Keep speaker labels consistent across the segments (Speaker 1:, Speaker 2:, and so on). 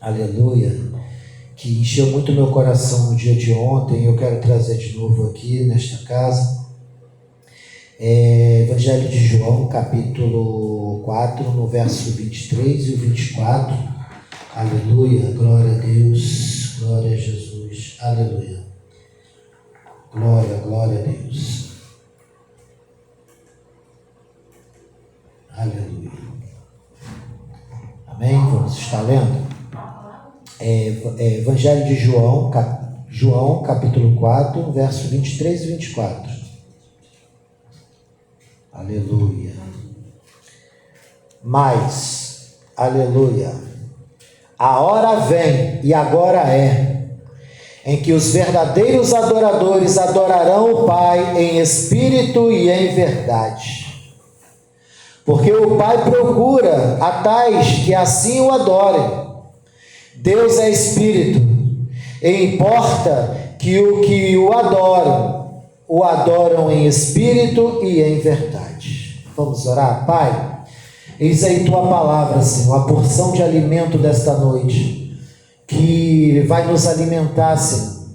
Speaker 1: aleluia, que encheu muito meu coração no dia de ontem. Eu quero trazer de novo aqui nesta casa. Evangelho de João, capítulo 4, no verso 23 e o 24. Aleluia, glória a Deus, glória a Jesus, aleluia. Glória, glória a Deus. Aleluia. Amém? Vamos estar lendo? Evangelho de João, capítulo 4, verso 23 e 24. Aleluia. Mas, aleluia, a hora vem, e agora é, em que os verdadeiros adoradores adorarão o Pai em espírito e em verdade. Porque o Pai procura a tais que assim o adorem. Deus é espírito, e importa que o adoram em espírito e em verdade. Vamos orar? Pai, eis aí tua palavra, Senhor, a porção de alimento desta noite, que vai nos alimentar, Senhor.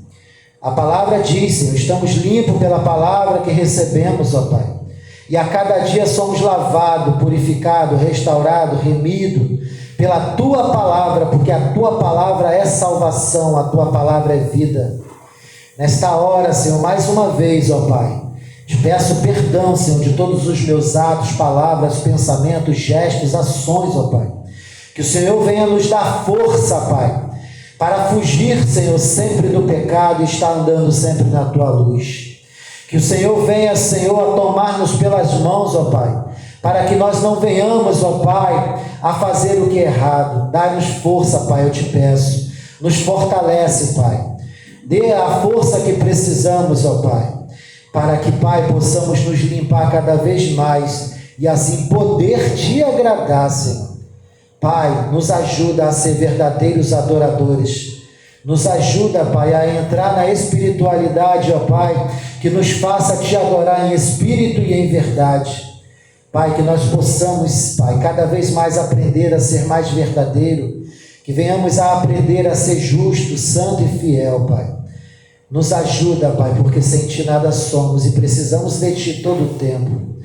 Speaker 1: A palavra diz, Senhor, estamos limpos pela palavra que recebemos, ó Pai. E a cada dia somos lavados, purificados, restaurados, remidos pela Tua palavra, porque a Tua palavra é salvação, a Tua palavra é vida. Nesta hora, Senhor, mais uma vez, ó Pai, te peço perdão, Senhor, de todos os meus atos, palavras, pensamentos, gestos, ações, ó Pai. Que o Senhor venha nos dar força, Pai, para fugir, Senhor, sempre do pecado e estar andando sempre na Tua luz. Que o Senhor venha, Senhor, a tomar-nos pelas mãos, ó Pai, para que nós não venhamos, ó Pai, a fazer o que é errado. Dá-nos força, Pai, eu te peço. Nos fortalece, Pai. Dê a força que precisamos, ó Pai, para que, Pai, possamos nos limpar cada vez mais e assim poder te agradar, Senhor. Pai, nos ajuda a ser verdadeiros adoradores. Nos ajuda, Pai, a entrar na espiritualidade, ó Pai, que nos faça te adorar em espírito e em verdade. Pai, que nós possamos, Pai, cada vez mais aprender a ser mais verdadeiro, que venhamos a aprender a ser justo, santo e fiel, Pai. Nos ajuda, Pai, porque sem Ti nada somos e precisamos de Ti todo o tempo.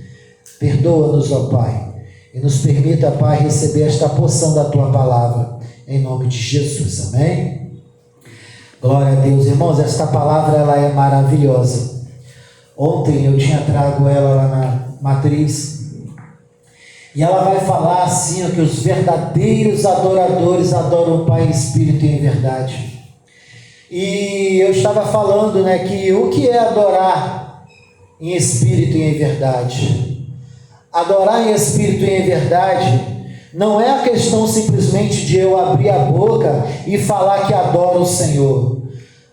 Speaker 1: Perdoa-nos, ó Pai, e nos permita, Pai, receber esta porção da Tua palavra, em nome de Jesus, amém? Glória a Deus. Irmãos, esta palavra ela é maravilhosa. Ontem eu tinha trago ela lá na matriz, e ela vai falar assim, que os verdadeiros adoradores adoram o Pai em espírito e em verdade. E eu estava falando, que o que é adorar em espírito e em verdade? Adorar em espírito e em verdade não é a questão simplesmente de eu abrir a boca e falar que adoro o Senhor.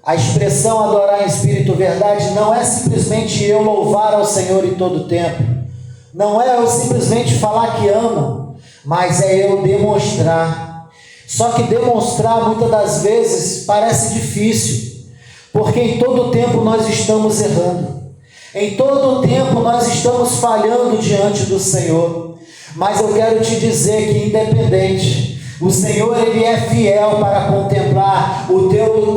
Speaker 1: A expressão adorar em espírito e verdade não é simplesmente eu louvar ao Senhor em todo o tempo. Não é eu simplesmente falar que amo, mas é eu demonstrar. Só que demonstrar muitas das vezes parece difícil, porque em todo tempo nós estamos errando. Em todo tempo nós estamos falhando diante do Senhor. Mas eu quero te dizer que independente, o Senhor ele é fiel para contemplar o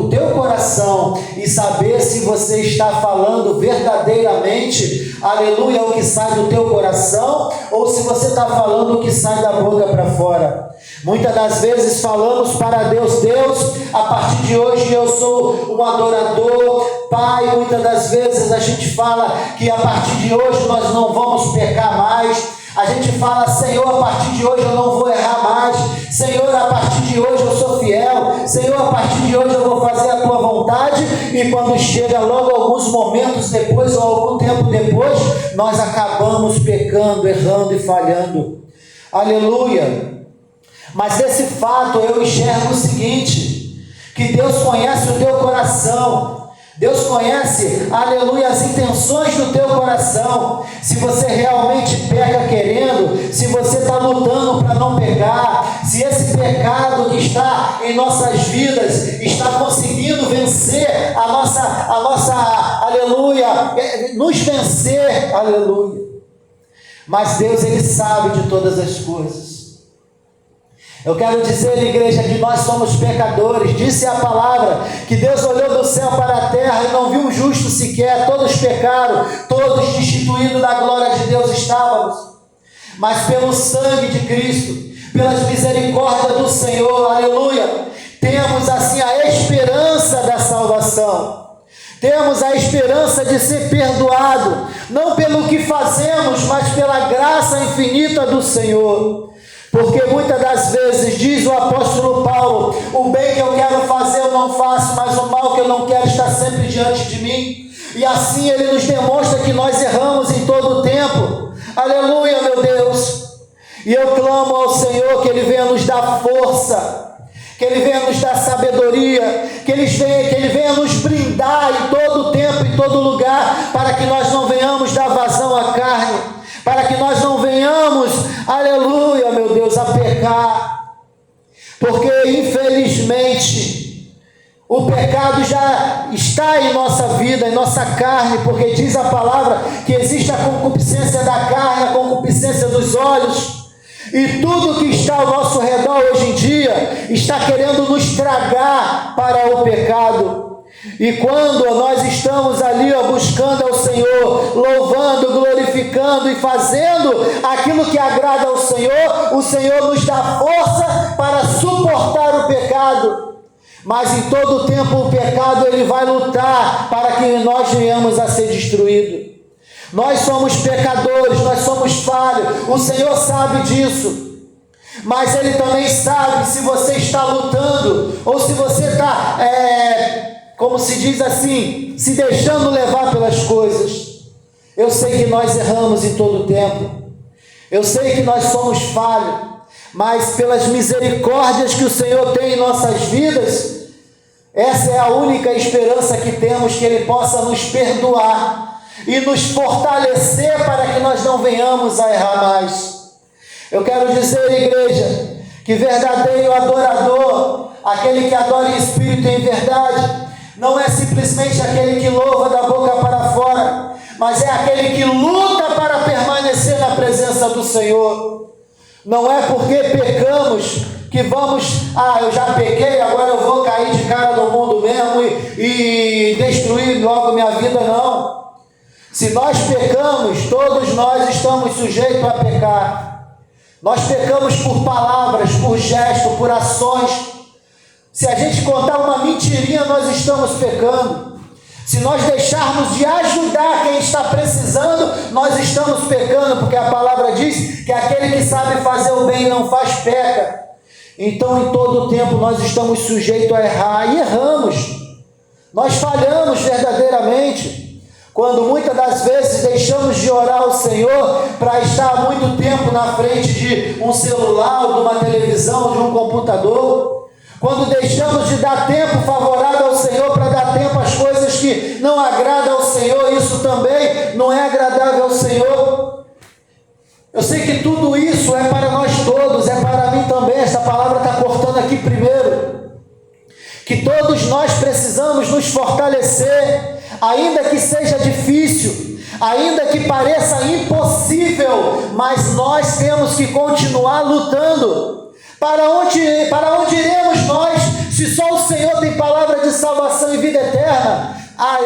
Speaker 1: teu coração e saber se você está falando verdadeiramente, aleluia, o que sai do teu coração, ou se você está falando o que sai da boca para fora. Muitas das vezes falamos para Deus, a partir de hoje eu sou um adorador, Pai. Muitas das vezes a gente fala que a partir de hoje nós não vamos pecar mais. A gente fala, Senhor, a partir de hoje eu não vou errar mais. Senhor, a partir de hoje eu sou fiel. Senhor, a partir de hoje eu vou fazer a Tua vontade. E quando chega logo alguns momentos depois, ou algum tempo depois, nós acabamos pecando, errando e falhando. Aleluia! Mas desse fato eu enxergo o seguinte, que Deus conhece o teu coração. Deus conhece, aleluia, as intenções do teu coração. Se você realmente peca querendo, se você está lutando para não pecar, se esse pecado que está em nossas vidas está conseguindo vencer a nossa, aleluia, nos vencer, aleluia. Mas Deus, Ele sabe de todas as coisas. Eu quero dizer, igreja, que nós somos pecadores. Disse a palavra que Deus olhou do céu para a terra e não viu um justo sequer. Todos pecaram, todos destituídos da glória de Deus estávamos. Mas pelo sangue de Cristo, pelas misericórdias do Senhor, aleluia, temos assim a esperança da salvação. Temos a esperança de ser perdoado, não pelo que fazemos, mas pela graça infinita do Senhor. Porque muitas das vezes, diz o apóstolo Paulo, o bem que eu quero fazer eu não faço, mas o mal que eu não quero está sempre diante de mim. E assim ele nos demonstra que nós erramos em todo o tempo. Aleluia, meu Deus. E eu clamo ao Senhor que Ele venha nos dar força, que Ele venha nos dar sabedoria, que Ele venha nos brindar em todo o tempo, em todo lugar, para que nós não venhamos dar vazão à carne, para que nós não venhamos, aleluia, meu Deus, a pecar, porque infelizmente o pecado já está em nossa vida, em nossa carne, porque diz a palavra que existe a concupiscência da carne, a concupiscência dos olhos, e tudo que está ao nosso redor hoje em dia está querendo nos tragar para o pecado. E quando nós estamos ali buscando ao Senhor, louvando, glorificando e fazendo aquilo que agrada ao Senhor, o Senhor nos dá força para suportar o pecado. Mas em todo o tempo o pecado ele vai lutar para que nós venhamos a ser destruídos. Nós somos pecadores, nós somos falhos, o Senhor sabe disso, mas Ele também sabe se você está lutando, ou se você está, como se diz assim, se deixando levar pelas coisas. Eu sei que nós erramos em todo o tempo, eu sei que nós somos falhos, mas pelas misericórdias que o Senhor tem em nossas vidas, essa é a única esperança que temos, que Ele possa nos perdoar e nos fortalecer para que nós não venhamos a errar mais. Eu quero dizer, igreja, que verdadeiro adorador, aquele que adora em espírito e em verdade, não é simplesmente aquele que louva da boca para fora, mas é aquele que luta para permanecer na presença do Senhor. Não é porque pecamos que vamos, eu já pequei, agora eu vou cair de cara no mundo mesmo e destruir logo minha vida, não. Se nós pecamos, todos nós estamos sujeitos a pecar. Nós pecamos por palavras, por gestos, por ações. Se a gente contar uma mentirinha, nós estamos pecando. Se nós deixarmos de ajudar quem está precisando, nós estamos pecando, porque a palavra diz que aquele que sabe fazer o bem não faz peca. Então, em todo o tempo, nós estamos sujeitos a errar e erramos. Nós falhamos verdadeiramente. Quando muitas das vezes deixamos de orar ao Senhor para estar muito tempo na frente de um celular, ou de uma televisão, ou de um computador. Quando deixamos de dar tempo favorável ao Senhor para dar tempo às coisas que não agradam ao Senhor, isso também não é agradável ao Senhor. Eu sei que tudo isso é para nós todos, é para mim também. Essa palavra está cortando aqui primeiro. Que todos nós precisamos nos fortalecer, ainda que seja difícil, ainda que pareça impossível, mas nós temos que continuar lutando. Para onde iremos nós, se só o Senhor tem palavra de salvação e vida eterna?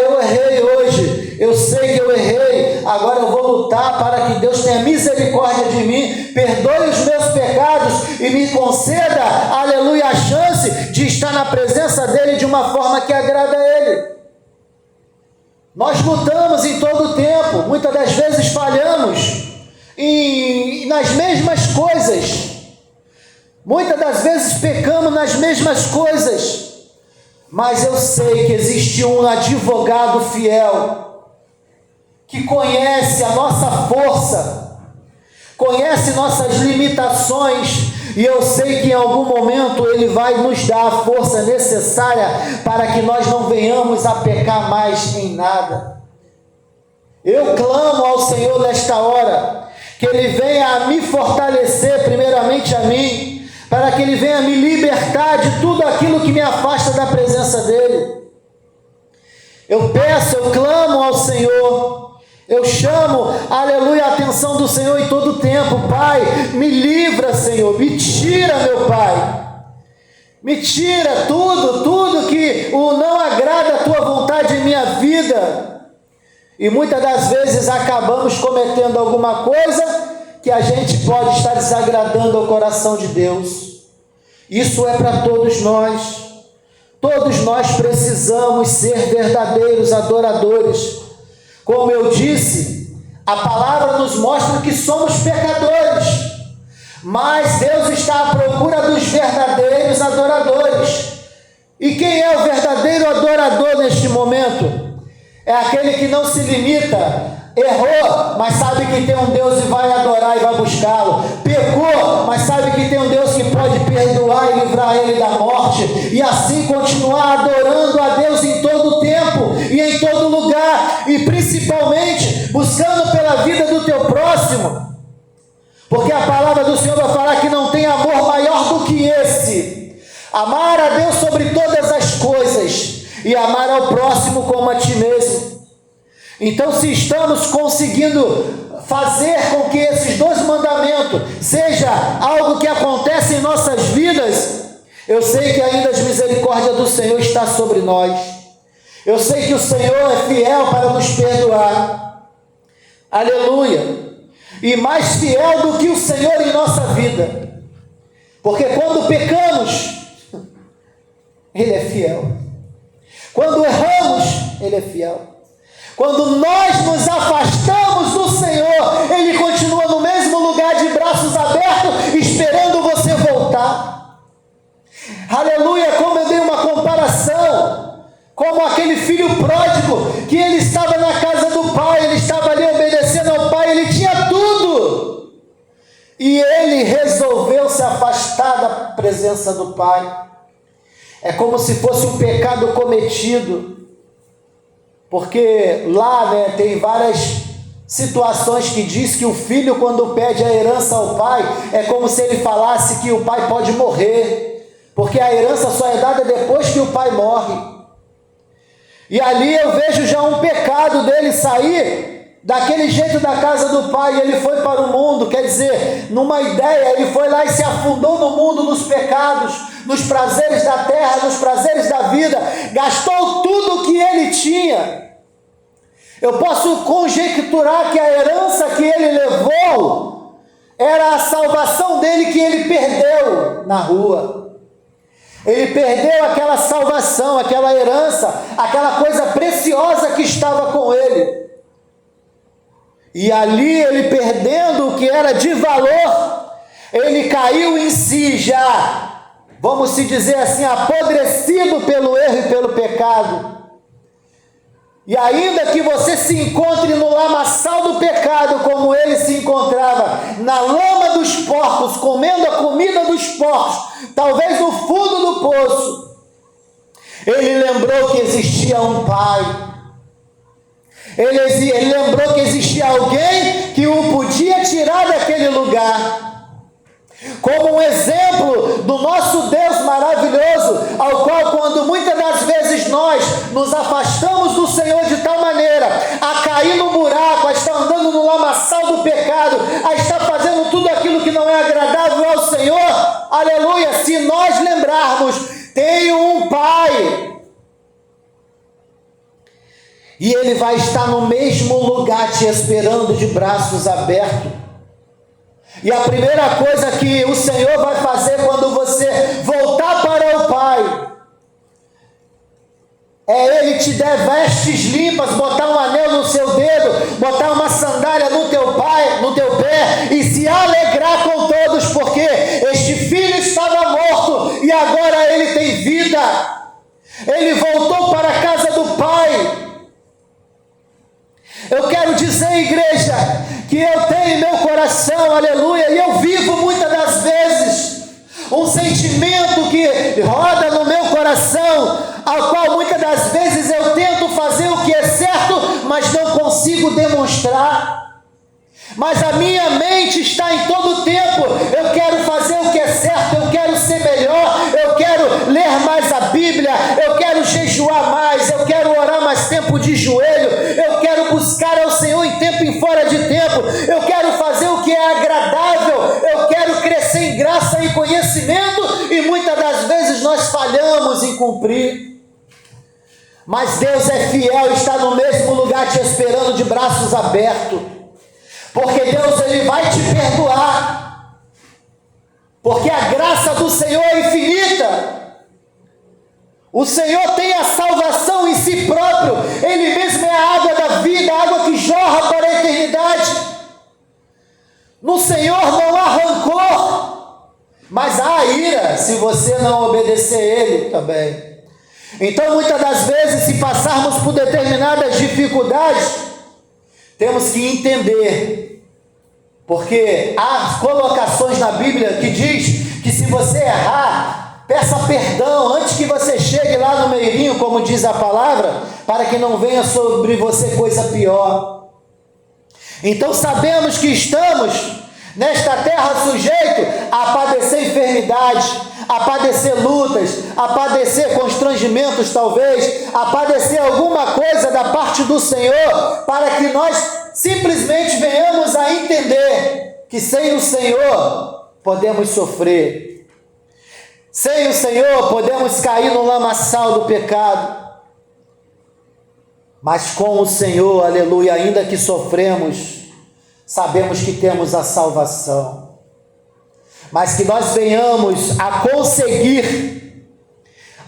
Speaker 1: Eu errei hoje, eu sei que eu errei, agora eu vou lutar para que Deus tenha misericórdia de mim, perdoe os meus pecados e me conceda, aleluia, a chance de estar na presença dEle de uma forma que agrada a Ele. Nós lutamos em todo o tempo, muitas das vezes falhamos nas mesmas coisas, muitas das vezes pecamos nas mesmas coisas, mas eu sei que existe um advogado fiel, que conhece a nossa força, conhece nossas limitações, e eu sei que em algum momento Ele vai nos dar a força necessária para que nós não venhamos a pecar mais em nada. Eu clamo ao Senhor nesta hora, que Ele venha a me fortalecer, primeiramente a mim, para que Ele venha me libertar de tudo aquilo que me afasta da presença dEle. Eu peço, eu clamo ao Senhor, Eu chamo, aleluia, a atenção do Senhor em todo tempo. Pai, me livra, Senhor, me tira, meu Pai. Me tira tudo que não agrada a Tua vontade em minha vida. E muitas das vezes acabamos cometendo alguma coisa que a gente pode estar desagradando ao coração de Deus. Isso é para todos nós. Todos nós precisamos ser verdadeiros adoradores. Como eu disse, a palavra nos mostra que somos pecadores, mas Deus está à procura dos verdadeiros adoradores. E quem é o verdadeiro adorador neste momento? É aquele que não se limita, errou, mas sabe que tem um Deus e vai adorar e vai buscá-lo. Pecou, mas sabe que tem um Deus que pode perdoar e livrar ele da morte. E assim continuar adorando a Deus em todo tempo e em todo lugar. E principalmente buscando pela vida do teu próximo. Porque a palavra do Senhor vai falar que não tem amor maior do que esse. Amar a Deus sobre todas as coisas e amar ao próximo como a ti mesmo. Então, se estamos conseguindo fazer com que esses dois mandamentos seja algo que acontece em nossas vidas, eu sei que ainda as misericórdias do Senhor está sobre nós. Eu sei que o Senhor é fiel para nos perdoar. Aleluia! E mais fiel do que o Senhor em nossa vida. Porque quando pecamos, Ele é fiel. Quando erramos, Ele é fiel. Quando nós nos afastamos do Senhor, Ele continua no mesmo lugar de braços abertos, esperando você voltar. Aleluia, como eu dei uma comparação, como aquele filho pródigo, que ele estava na casa do pai, ele estava ali obedecendo ao pai, ele tinha tudo. E ele resolveu se afastar da presença do pai. É como se fosse um pecado cometido. Porque lá, tem várias situações que diz que o filho, quando pede a herança ao pai, é como se ele falasse que o pai pode morrer, porque a herança só é dada depois que o pai morre. E ali eu vejo já um pecado dele sair daquele jeito da casa do pai, e ele foi para o mundo, quer dizer, numa ideia, ele foi lá e se afundou no mundo, nos pecados, nos prazeres da terra, nos prazeres da vida, gastou tudo o que ele tinha. Eu posso conjecturar que a herança que ele levou era a salvação dele que ele perdeu na rua. Ele perdeu aquela salvação, aquela herança, aquela coisa preciosa que estava com ele. E ali ele perdendo o que era de valor, ele caiu em si já, vamos se dizer assim, apodrecido pelo erro e pelo pecado. E ainda que você se encontre no lamaçal do pecado, como ele se encontrava, na lama dos porcos, comendo a comida dos porcos, talvez no fundo do poço, ele lembrou que existia um pai. Ele lembrou que existia alguém que o podia tirar daquele lugar. Como um exemplo do nosso Deus maravilhoso, ao qual quando muitas das vezes nós nos afastamos do Senhor de tal maneira, a cair no buraco, a estar andando no lamaçal do pecado, a estar fazendo tudo aquilo que não é agradável ao Senhor, aleluia, se nós lembrarmos, tenho um Pai, e Ele vai estar no mesmo lugar te esperando de braços abertos. E a primeira coisa que o Senhor vai fazer quando você voltar para o Pai, é Ele te der vestes limpas, botar um anel no seu dedo, botar uma sandália no teu pé e se alegrar com todos, porque este filho estava morto e agora ele tem vida. Ele voltou para a casa do Pai. Eu quero dizer, igreja, que eu tenho em meu coração, aleluia, e eu vivo muitas das vezes um sentimento que roda no meu coração, ao qual muitas das vezes eu tento fazer o que é certo, mas não consigo demonstrar. Mas a minha mente está em todo tempo, eu quero fazer o que é certo, eu quero ser melhor, eu quero ler mais a Bíblia, eu quero jejuar mais, eu quero orar mais tempo de joelho, eu quero buscar ao Senhor em tempo conhecimento e muitas das vezes nós falhamos em cumprir. Mas Deus é fiel, está no mesmo lugar te esperando de braços abertos. Porque Deus, Ele vai te perdoar. Porque a graça do Senhor é infinita. O Senhor tem a salvação em si próprio. Ele mesmo é a água da vida, a água que jorra para a eternidade. No Senhor não há rancor, mas há ira se você não obedecer a Ele também. Então, muitas das vezes, se passarmos por determinadas dificuldades, temos que entender, porque há colocações na Bíblia que diz que se você errar, peça perdão antes que você chegue lá no meirinho, como diz a palavra, para que não venha sobre você coisa pior. Então sabemos que estamos nesta terra sujeitos a padecer enfermidades, a padecer lutas, a padecer constrangimentos talvez, a padecer alguma coisa da parte do Senhor, para que nós simplesmente venhamos a entender que sem o Senhor podemos sofrer. Sem o Senhor podemos cair no lamaçal do pecado. Mas com o Senhor, aleluia, ainda que sofremos, sabemos que temos a salvação. Mas que nós venhamos a conseguir,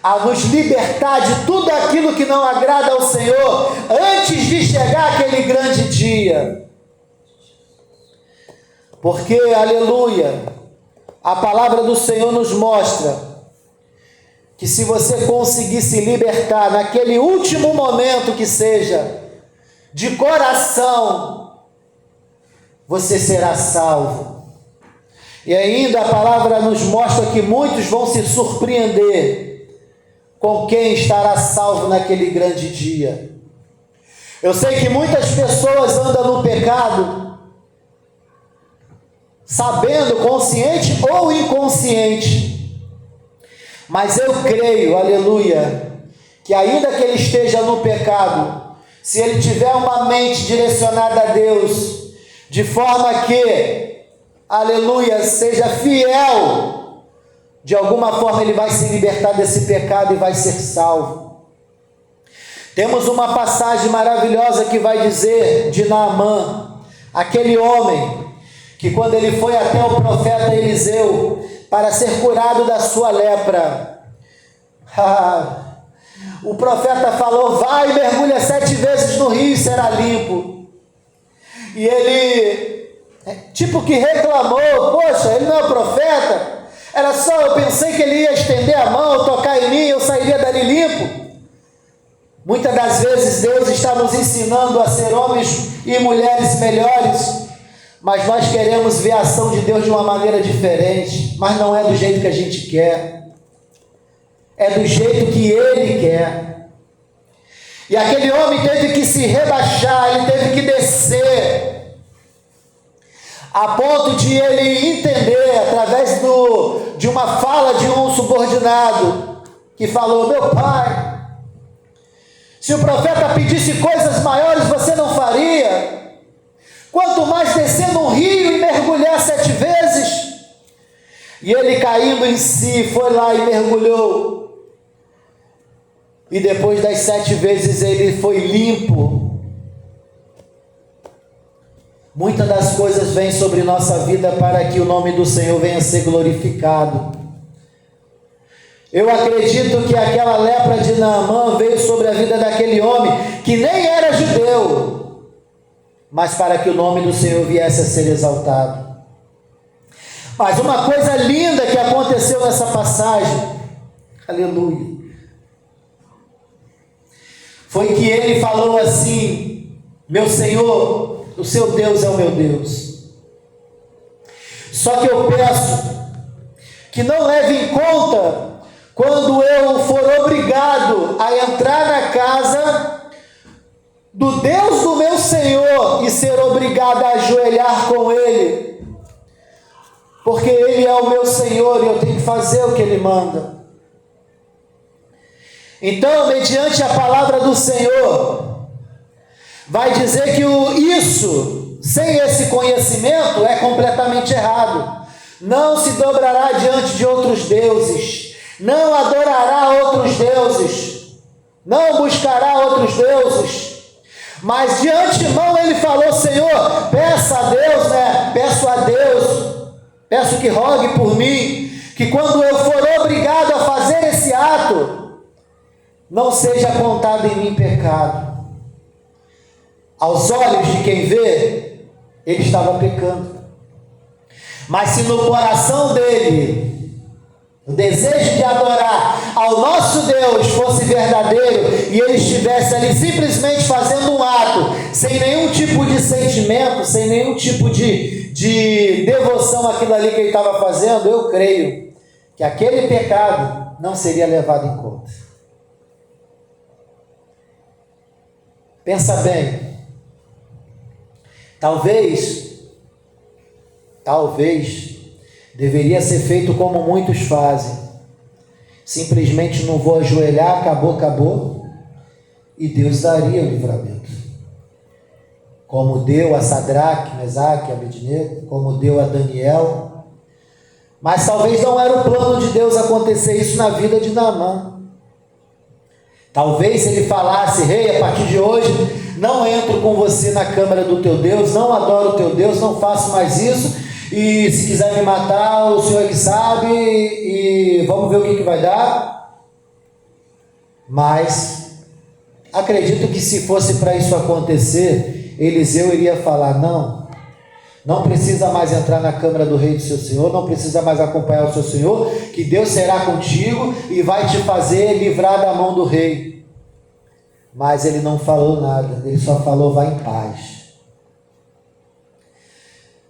Speaker 1: a nos libertar de tudo aquilo que não agrada ao Senhor, antes de chegar aquele grande dia. Porque, aleluia, a palavra do Senhor nos mostra que se você conseguir se libertar naquele último momento que seja, de coração, você será salvo. E ainda a palavra nos mostra que muitos vão se surpreender com quem estará salvo naquele grande dia. Eu sei que muitas pessoas andam no pecado, sabendo, consciente ou inconsciente, mas eu creio, aleluia, que ainda que ele esteja no pecado, se ele tiver uma mente direcionada a Deus, de forma que, aleluia, seja fiel, de alguma forma ele vai se libertar desse pecado e vai ser salvo. Temos uma passagem maravilhosa que vai dizer de Naamã, aquele homem que quando ele foi até o profeta Eliseu para ser curado da sua lepra, o profeta falou: vai e mergulha 7 vezes no rio e será limpo. E ele, tipo que reclamou: poxa, ele não é o profeta? Era só, eu pensei que ele ia estender a mão, tocar em mim, eu sairia dali limpo. Muitas das vezes Deus está nos ensinando a ser homens e mulheres melhores, mas nós queremos ver a ação de Deus de uma maneira diferente, mas não é do jeito que a gente quer, é do jeito que Ele quer. E aquele homem teve que se rebaixar, ele teve que descer, a ponto de ele entender, através de uma fala de um subordinado, que falou: meu pai, se o profeta pedisse coisas maiores, você não faria? Quanto mais descer no rio e mergulhar 7 vezes. E ele, caindo em si, foi lá e mergulhou. E depois das 7 vezes ele foi limpo. Muitas das coisas vêm sobre nossa vida para que o nome do Senhor venha a ser glorificado. Eu acredito que aquela lepra de Naamã veio sobre a vida daquele homem que nem era judeu, mas para que o nome do Senhor viesse a ser exaltado. Mas uma coisa linda que aconteceu nessa passagem, aleluia, foi que ele falou assim: meu Senhor, o seu Deus é o meu Deus. Só que eu peço que não leve em conta quando eu for obrigado a entrar na casa do Deus do meu Senhor e ser obrigado a ajoelhar com Ele, porque Ele é o meu Senhor e eu tenho que fazer o que Ele manda. Então, mediante a palavra do Senhor, vai dizer que isso, sem esse conhecimento, é completamente errado. não se dobrará diante de outros deuses, não adorará outros deuses, não buscará outros deuses. Mas de antemão ele falou: Senhor, peço a Deus, peço que rogue por mim, que quando eu for obrigado a fazer esse ato, não seja apontado em mim pecado. Aos olhos de quem vê, ele estava pecando. Mas se no coração dele o desejo de adorar ao nosso Deus fosse verdadeiro e ele estivesse ali simplesmente fazendo um ato, sem nenhum tipo de sentimento, sem nenhum tipo de devoção àquilo ali que ele estava fazendo, eu creio que aquele pecado não seria levado em conta. Pensa bem. Talvez, deveria ser feito como muitos fazem. Simplesmente não vou ajoelhar, acabou, e Deus daria o livramento. Como deu a Sadraque, Mesaque, Abednego, como deu a Daniel. Mas talvez não era o plano de Deus acontecer isso na vida de Naamã. Talvez ele falasse: rei, a partir de hoje não entro com você na câmara do teu Deus, não adoro o teu Deus, não faço mais isso, e se quiser me matar, o Senhor é que sabe, e vamos ver o que vai dar. Mas acredito que se fosse para isso acontecer, Eliseu iria falar: não precisa mais entrar na câmara do rei do seu senhor, não precisa mais acompanhar o seu senhor, que Deus será contigo e vai te fazer livrar da mão do rei. Mas ele não falou nada, ele só falou: vá em paz.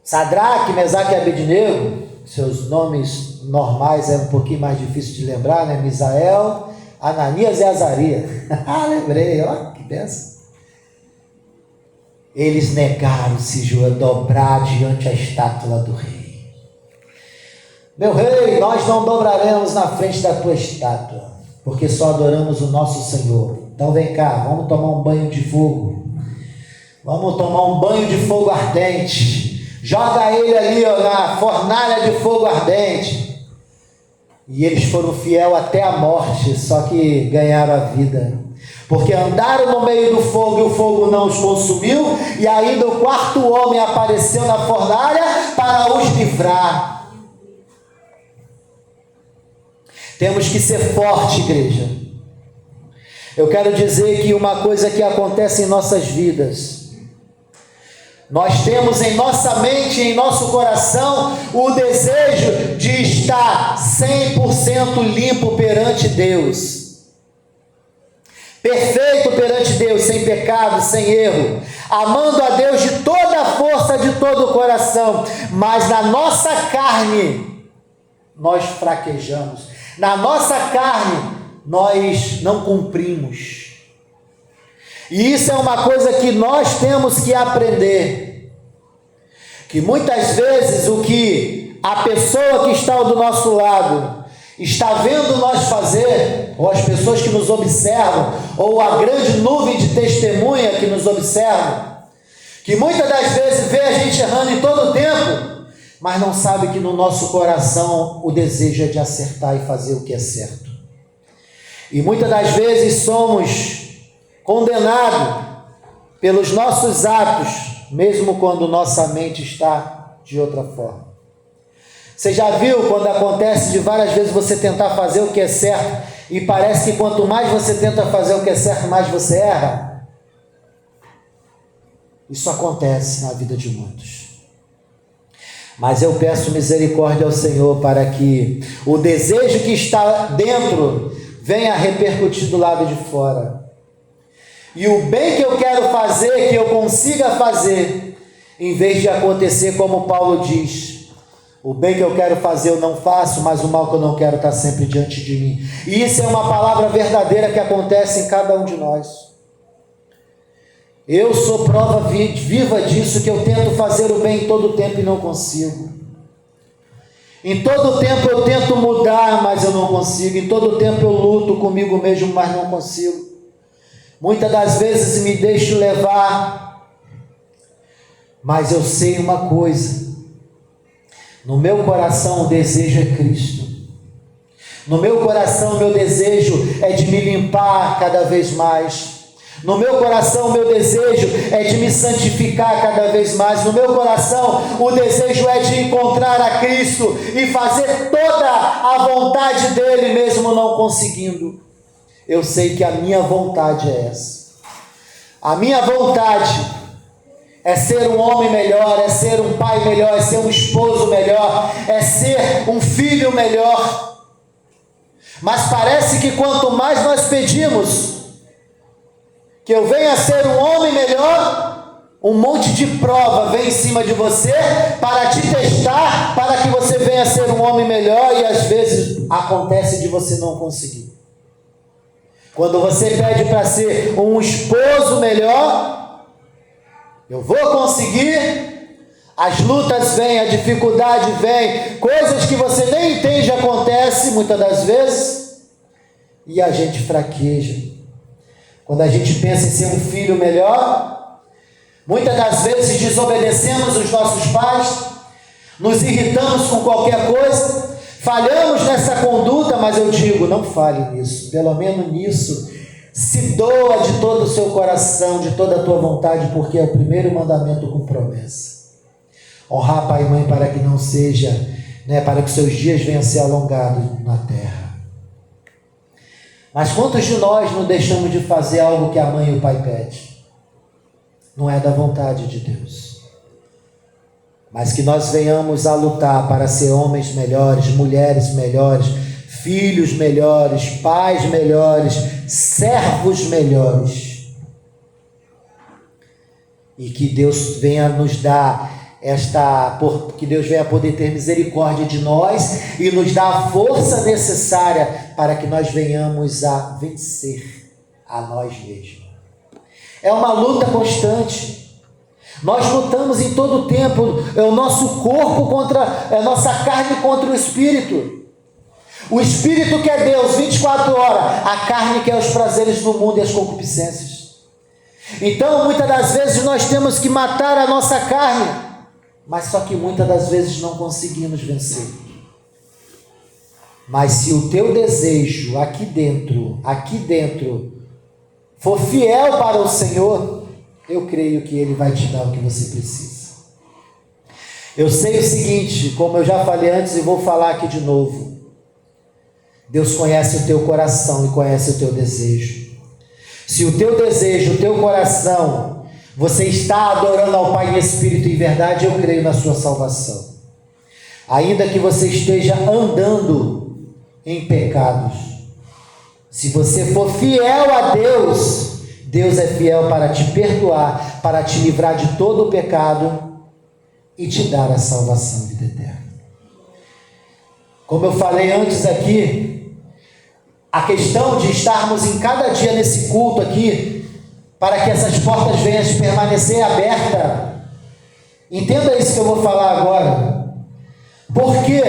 Speaker 1: Sadraque, Mesaque e Abednego, seus nomes normais é um pouquinho mais difícil de lembrar, né? Misael, Ananias e Azarias. Lembrei, ó, que benção. Eles negaram-se a dobrar diante a estátua do rei. Meu rei, nós não dobraremos na frente da tua estátua, porque só adoramos o nosso Senhor. Então vem cá, vamos tomar um banho de fogo. Vamos tomar um banho de fogo ardente. Joga ele ali, ó, na fornalha de fogo ardente. E eles foram fiel até a morte, só que ganharam a vida. Porque andaram no meio do fogo e o fogo não os consumiu, e ainda o quarto homem apareceu na fornalha para os livrar. Temos que ser forte, igreja. Eu quero dizer que uma coisa que acontece em nossas vidas, nós temos em nossa mente, em nosso coração, o desejo de estar 100% limpo perante Deus. Perfeito perante Deus, sem pecado, sem erro, amando a Deus de toda a força, de todo o coração, mas na nossa carne, nós fraquejamos, na nossa carne, nós não cumprimos. E isso é uma coisa que nós temos que aprender, que muitas vezes o que a pessoa que está do nosso lado está vendo nós fazer, ou as pessoas que nos observam, ou a grande nuvem de testemunha que nos observa, que muitas das vezes vê a gente errando em todo o tempo, mas não sabe que no nosso coração o desejo é de acertar e fazer o que é certo. E muitas das vezes somos condenados pelos nossos atos, mesmo quando nossa mente está de outra forma. Você já viu quando acontece de várias vezes você tentar fazer o que é certo e parece que quanto mais você tenta fazer o que é certo, mais você erra? Isso acontece na vida de muitos. Mas eu peço misericórdia ao Senhor para que o desejo que está dentro venha repercutir do lado de fora. E o bem que eu quero fazer, que eu consiga fazer, em vez de acontecer como Paulo diz: o bem que eu quero fazer eu não faço, mas o mal que eu não quero está sempre diante de mim. E isso é uma palavra verdadeira que acontece em cada um de nós. Eu sou prova viva disso, que eu tento fazer o bem em todo o tempo e não consigo. Em todo o tempo eu tento mudar, mas eu não consigo. Em todo o tempo eu luto comigo mesmo, mas não consigo. Muitas das vezes me deixo levar, mas eu sei uma coisa: No meu coração o desejo é Cristo. No meu coração o meu desejo é de me limpar cada vez mais. No meu coração o meu desejo é de me santificar cada vez mais. No meu coração o desejo é de encontrar a Cristo e fazer toda a vontade dele, mesmo não conseguindo. Eu sei que a minha vontade é essa. A minha vontade é ser um homem melhor, é ser um pai melhor, é ser um esposo melhor, é ser um filho melhor. Mas parece que quanto mais nós pedimos que eu venha a ser um homem melhor, um monte de prova vem em cima de você para te testar, para que você venha a ser um homem melhor, e às vezes acontece de você não conseguir. Quando você pede para ser um esposo melhor, eu vou conseguir, as lutas vêm, a dificuldade vem, coisas que você nem entende acontecem muitas das vezes, e a gente fraqueja. Quando a gente pensa em ser um filho melhor, muitas das vezes desobedecemos os nossos pais, nos irritamos com qualquer coisa, falhamos nessa conduta, mas eu digo, não falhe nisso, pelo menos nisso, se doa de todo o seu coração, de toda a tua vontade, porque é o primeiro mandamento com promessa. Honrar pai e mãe para que não seja, para que seus dias venham a ser alongados na terra. Mas quantos de nós não deixamos de fazer algo que a mãe e o pai pedem? Não é da vontade de Deus. Mas que nós venhamos a lutar para ser homens melhores, mulheres melhores, filhos melhores, pais melhores, servos melhores. E que Deus venha nos dar que Deus venha poder ter misericórdia de nós e nos dar a força necessária para que nós venhamos a vencer a nós mesmos. É uma luta constante. Nós lutamos em todo o tempo, é o nosso corpo contra, a nossa carne contra o espírito. O espírito quer Deus 24 horas, a carne quer os prazeres do mundo e as concupiscências. Então, muitas das vezes nós temos que matar a nossa carne, mas só que muitas das vezes não conseguimos vencer. Mas se o teu desejo aqui dentro, for fiel para o Senhor, eu creio que Ele vai te dar o que você precisa. Eu sei o seguinte, como eu já falei antes e vou falar aqui de novo, Deus conhece o teu coração e conhece o teu desejo. Se o teu desejo, o teu coração, você está adorando ao Pai em espírito e em verdade, eu creio na sua salvação. Ainda que você esteja andando em pecados, se você for fiel a Deus, Deus é fiel para te perdoar, para te livrar de todo o pecado e te dar a salvação, vida eterna. Como eu falei antes aqui, a questão de estarmos em cada dia nesse culto aqui, para que essas portas venham a permanecer abertas. Entenda isso que eu vou falar agora. Porque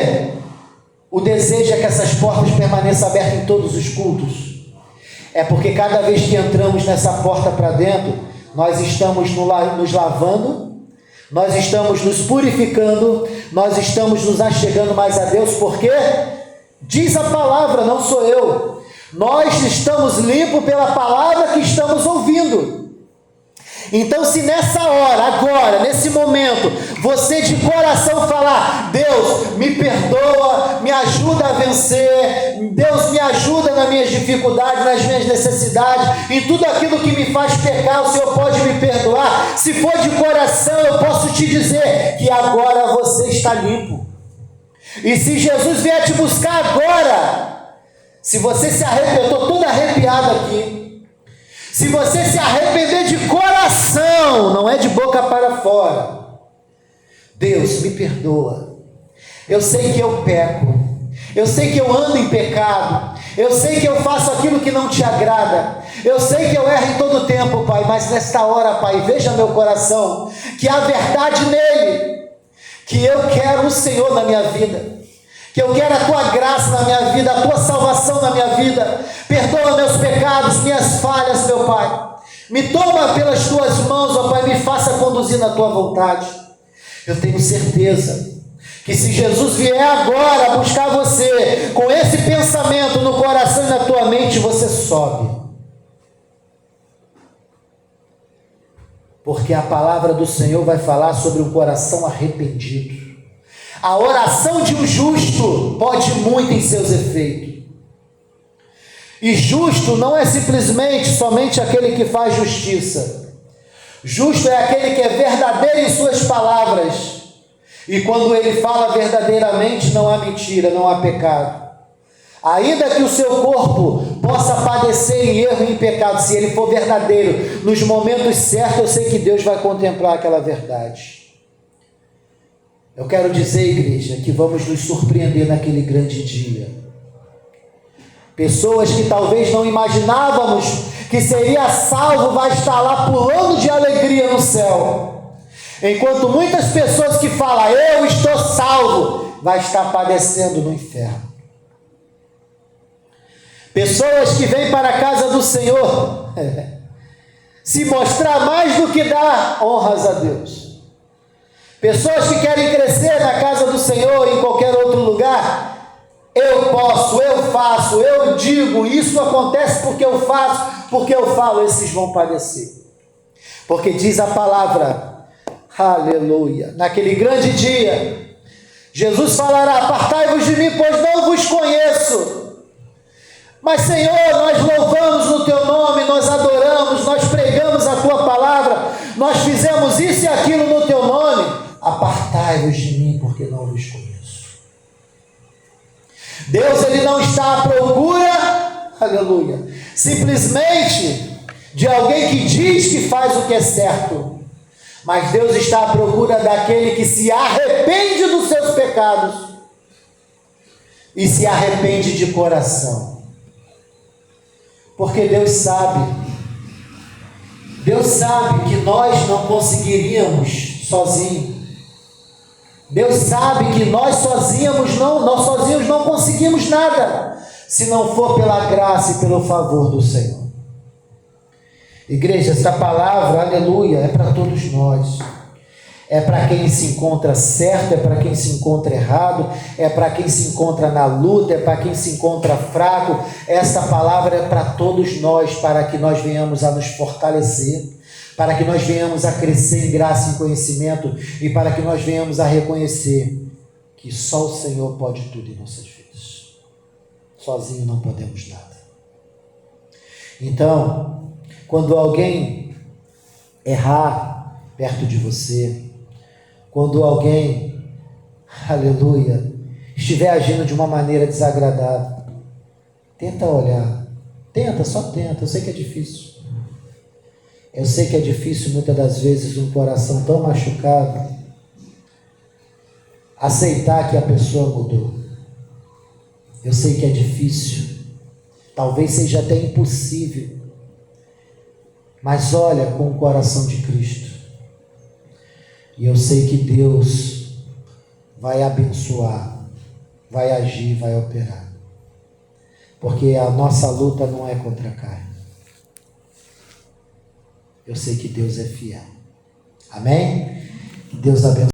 Speaker 1: o desejo é que essas portas permaneçam abertas em todos os cultos. É porque cada vez que entramos nessa porta para dentro, nós estamos nos lavando, nós estamos nos purificando, nós estamos nos achegando mais a Deus, porque diz a palavra, não sou eu. Nós estamos limpos pela palavra que estamos ouvindo. Então, se nessa hora, agora, nesse momento, você de coração falar, Deus, me perdoa, me ajuda a vencer, Deus me ajuda nas minhas dificuldades, nas minhas necessidades, em tudo aquilo que me faz pecar, o Senhor pode me perdoar. Se for de coração, eu posso te dizer que agora você está limpo. E se Jesus vier te buscar agora, se você se arrepender, eu estou todo arrepiado aqui, se você se arrepender de coração, não é de boca para fora, Deus me perdoa, eu sei que eu peco, eu sei que eu ando em pecado, eu sei que eu faço aquilo que não te agrada, eu sei que eu erro em todo tempo, Pai, mas nesta hora, Pai, veja meu coração, que há verdade nele, que eu quero o Senhor na minha vida, que eu quero a tua graça na minha vida, a tua salvação na minha vida. Perdoa meus pecados, minhas falhas, meu Pai. Me toma pelas tuas mãos, ó Pai, me faça conduzir na tua vontade. Eu tenho certeza que que se Jesus vier agora buscar você com esse pensamento no coração e na tua mente, você sobe. Porque a palavra do Senhor vai falar sobre um coração arrependido. A oração de um justo pode muito em seus efeitos. E justo não é simplesmente somente aquele que faz justiça. Justo é aquele que é verdadeiro em suas palavras. E quando ele fala verdadeiramente, não há mentira, não há pecado. Ainda que o seu corpo possa padecer em erro e em pecado, se ele for verdadeiro, nos momentos certos, eu sei que Deus vai contemplar aquela verdade. Eu quero dizer, igreja, que vamos nos surpreender naquele grande dia. Pessoas que talvez não imaginávamos que seria salvo, vai estar lá pulando de alegria no céu. Enquanto muitas pessoas que falam, eu estou salvo, vai estar padecendo no inferno. Pessoas que vêm para a casa do Senhor, se mostrar mais do que dar honras a Deus. Pessoas que querem crescer na casa do Senhor, em qualquer outro lugar, eu posso, eu faço, eu digo, isso acontece porque eu faço, porque eu falo, esses vão padecer. Porque diz a palavra, aleluia, naquele grande dia, Jesus falará, apartai-vos de mim, pois não vos conheço. Mas Senhor, nós louvamos no teu nome, nós adoramos, nós pregamos a tua palavra, nós fizemos isso e aquilo no teu nome. Apartai-vos de mim, porque não vos conheço. Deus, ele não está à procura, aleluia, simplesmente de alguém que diz que faz o que é certo, mas Deus está à procura daquele que se arrepende dos seus pecados e se arrepende de coração. Porque Deus sabe que nós não conseguiríamos sozinhos. Deus sabe que nós sozinhos não conseguimos nada, se não for pela graça e pelo favor do Senhor. Igreja, essa palavra, aleluia, é para todos nós. É para quem se encontra certo, é para quem se encontra errado, é para quem se encontra na luta, é para quem se encontra fraco. Essa palavra é para todos nós, para que nós venhamos a nos fortalecer, para que nós venhamos a crescer em graça e em conhecimento e para que nós venhamos a reconhecer que só o Senhor pode tudo em nossas vidas. Sozinho não podemos nada. Então, quando alguém errar perto de você, quando alguém, aleluia, estiver agindo de uma maneira desagradável, tenta olhar, só tenta, eu sei que é difícil. Eu sei que é difícil muitas das vezes um coração tão machucado aceitar que a pessoa mudou. Eu sei que é difícil, talvez seja até impossível, mas olha com o coração de Cristo. E eu sei que Deus vai abençoar, vai agir, vai operar. Porque a nossa luta não é contra a carne. Eu sei que Deus é fiel. Amém? Que Deus abençoe.